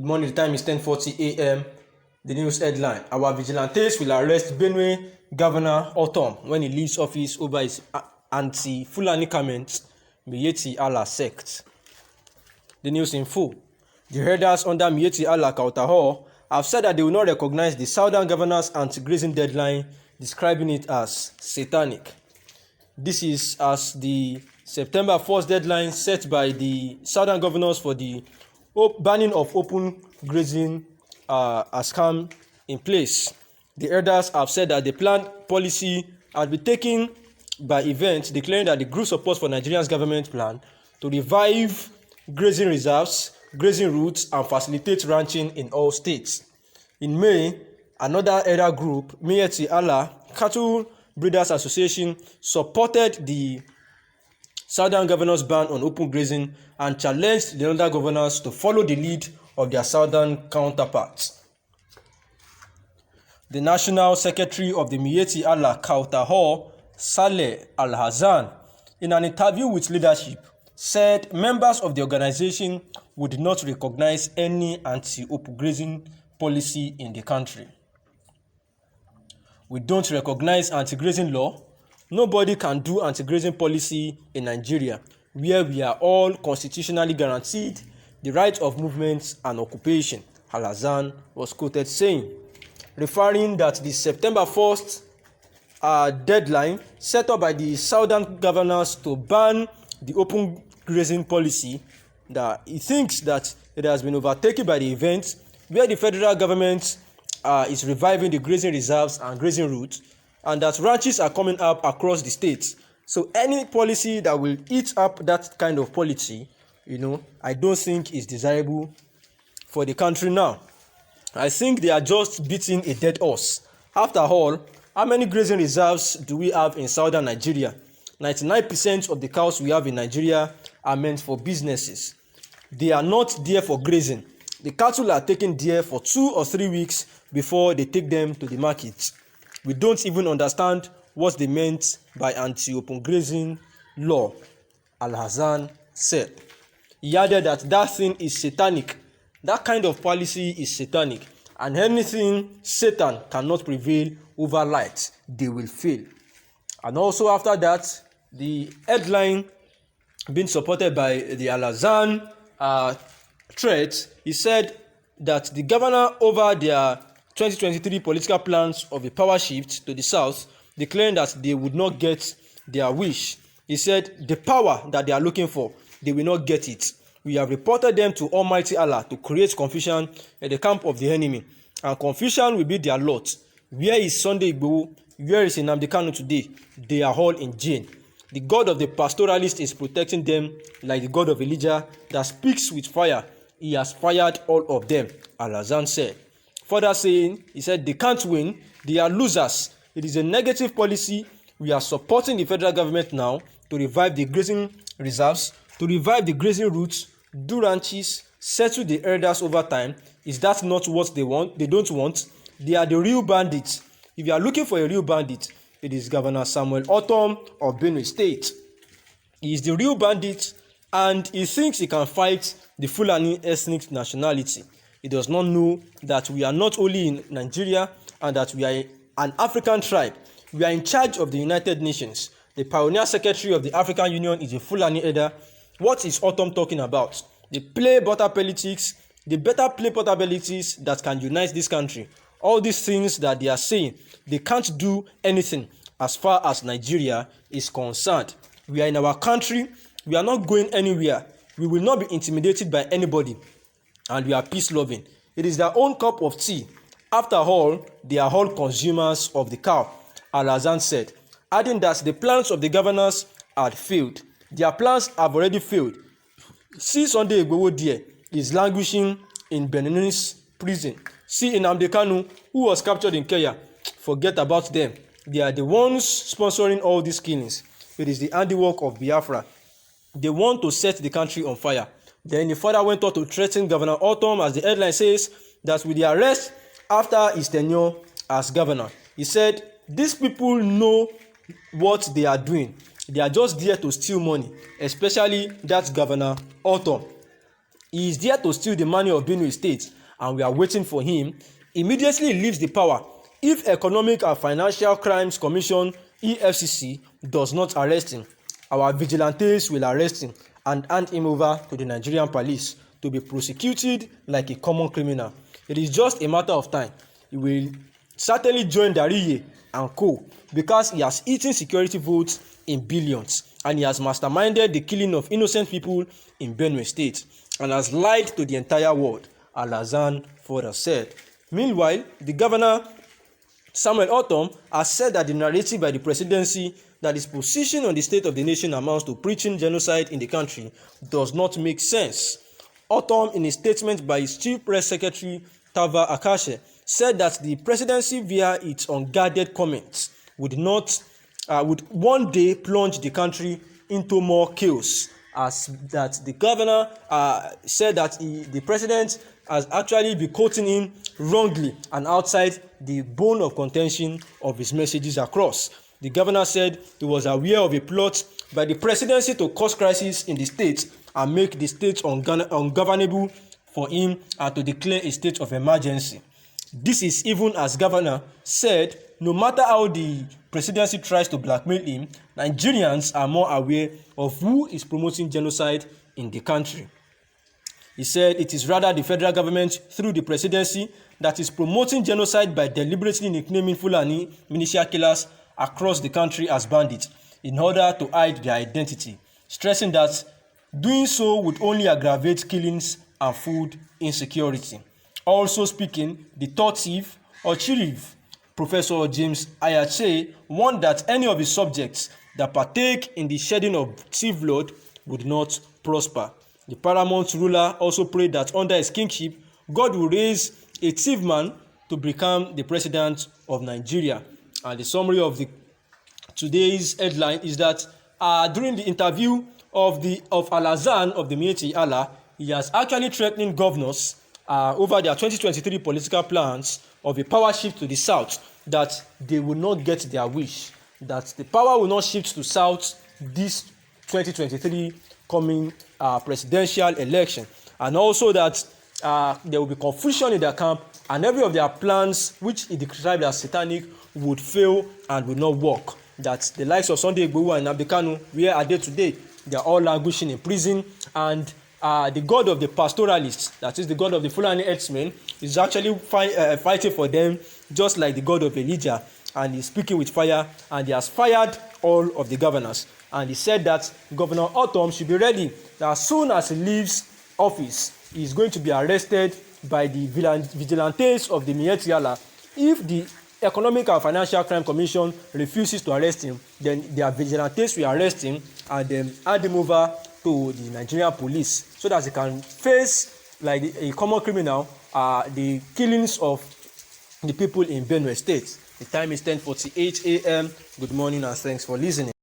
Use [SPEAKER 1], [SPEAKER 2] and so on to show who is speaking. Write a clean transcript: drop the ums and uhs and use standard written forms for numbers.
[SPEAKER 1] morning, the time is 10:40 a.m. The news headline: Our vigilantes will arrest Benue Governor Ortom when he leaves office over his anti-Fulani comments, Miyetti Allah sect. The news in full: The herders under Miyetti Allah Kautaho have said that they will not recognize the Southern Governor's anti-grazing deadline, describing it as satanic. This is as the September 1st deadline set by the Southern Governors for the banning of open grazing has come in place. The elders have said that the planned policy has been taken by events declaring that the group supports for Nigeria's government plan to revive grazing reserves, grazing routes, and facilitate ranching in all states. In May, another elder group, Miyetti Allah Cattle Breeders Association, supported the Southern Governors' ban on open grazing and challenged the Northern Governors to follow the lead of their Southern counterparts. The National Secretary of the Miyetti Allah Kautaho, Saleh Al-Hassan, in an interview with leadership, said members of the organization would not recognize any anti-open grazing policy in the country. We don't recognize anti-grazing law. Nobody can do anti-grazing policy in Nigeria, where we are all constitutionally guaranteed the right of movement and occupation, Al-Hassan was quoted saying, referring that the September 1st deadline set up by the Southern Governors to ban the open grazing policy, that he thinks that it has been overtaken by the event where the federal government is reviving the grazing reserves and grazing routes, and that ranches are coming up across the states. So any policy that will eat up that kind of policy, I don't think is desirable for the country now. I think they are just beating a dead horse. After all, how many grazing reserves do we have in southern Nigeria? 99% of the cows we have in Nigeria are meant for businesses. They are not there for grazing. The cattle are taken there for 2 or 3 weeks before they take them to the market. We don't even understand what they meant by anti-open grazing law, Al-Hassan said. He added that that thing is satanic. That kind of policy is satanic, and anything Satan cannot prevail over light, they will fail. And also after that, the headline being supported by the Al-Hassan threat, he said that the governor over their 2023 political plans of a power shift to the south, declaring that they would not get their wish. He said the power that they are looking for, they will not get it. We have reported them to Almighty Allah to create confusion in the camp of the enemy, and confusion will be their lot. Where is Sunday Igboho? Where is Nnamdi Kanu today? They are all in jail. The God of the pastoralist is protecting them like the God of Elijah that speaks with fire. He has fired all of them, Al-Hassan said. Further saying, he said they can't win, they are losers. It is a negative policy. We are supporting the federal government now to revive the grazing reserves, to revive the grazing routes, do ranches, settle the elders over time. Is that not what they want? They don't want. They are the real bandits. If you are looking for a real bandit, it is Governor Samuel Ortom of Benue State. He is the real bandit, and he thinks he can fight the Fulani ethnic nationality. He does not know that we are not only in Nigeria and that we are an African tribe. We are in charge of the United Nations. The pioneer secretary of the African Union is a Fulani elder. What is Ortom talking about? They play butter politics. They better play butter politics that can unite this country. All these things that they are saying, they can't do anything as far as Nigeria is concerned. We are in our country. We are not going anywhere. We will not be intimidated by anybody. And we are peace-loving. It is their own cup of tea. After all, they are all consumers of the cow, Al-Hassan said, adding that the plans of the governors had failed. Their plans have already failed. See Sunday Igboho there is languishing in Benin's prison. See Nnamdi Kanu, who was captured in Kenya. Forget about them. They are the ones sponsoring all these killings. It is the handiwork of Biafra. They want to set the country on fire. Then he further went on to threaten Governor Ortom, as the headline says, that with the arrest after his tenure as governor, he said, these people know what they are doing. They are just there to steal money, especially that Governor Ortom. He is there to steal the money of Benue State, and we are waiting for him, immediately leaves the power if Economic and Financial Crimes Commission (EFCC) does not arrest him. Our vigilantes will arrest him and hand him over to the Nigerian police to be prosecuted like a common criminal. It is just a matter of time. He will certainly join Dariye and co, because he has eaten security votes in billions and he has masterminded the killing of innocent people in Benue State and has lied to the entire world, Alhassan further said. Meanwhile, the governor Samuel Ortom has said that the narrative by the presidency that his position on the state of the nation amounts to preaching genocide in the country does not make sense. Ortom, in a statement by his chief press secretary Tava Akashe, said that the presidency, via its unguarded comments, would one day plunge the country into more chaos. As that the governor said that the president has actually been quoting him wrongly and outside the bone of contention of his messages across. The governor said he was aware of a plot by the presidency to cause crisis in the state and make the state ungovernable for him and to declare a state of emergency. This is even as governor said, no matter how the presidency tries to blackmail him, Nigerians are more aware of who is promoting genocide in the country. He said it is rather the federal government through the presidency that is promoting genocide by deliberately nicknaming Fulani militia killers across the country as bandits in order to hide their identity, stressing that doing so would only aggravate killings and food insecurity. Also speaking, the third chief, or chief, Professor James Ayache, warned that any of his subjects that partake in the shedding of thief blood would not prosper. The paramount ruler also prayed that under his kingship, God will raise a thief man to become the president of Nigeria. And the summary of today's headline is that during the interview of Alhassan of the Miyetti Allah, he has actually threatened governors over their 2023 political plans of a power shift to the south, that they will not get their wish, that the power will not shift to south this 2023 coming presidential election, and also that there will be confusion in their camp and every of their plans, which he described as satanic, would fail and will not work. That the likes of Sunday Igboho and Nnamdi Kanu, where are they today? They are all languishing in prison, and the God of the pastoralists, that is the God of the Fulani herdsmen, is actually fighting for them, just like the God of Elijah, and he's speaking with fire, and he has fired all of the governors. And he said that Governor Ortom should be ready that as soon as he leaves office, he is going to be arrested by the vigilantes of the Miyetti Allah. If the Economic and Financial Crime Commission refuses to arrest him, then their vigilantes will arrest him and then hand him over to the Nigerian police so that he can face, like a common criminal, the killings of the people in Benue State. The time is 10:48 a.m. Good morning and thanks for listening.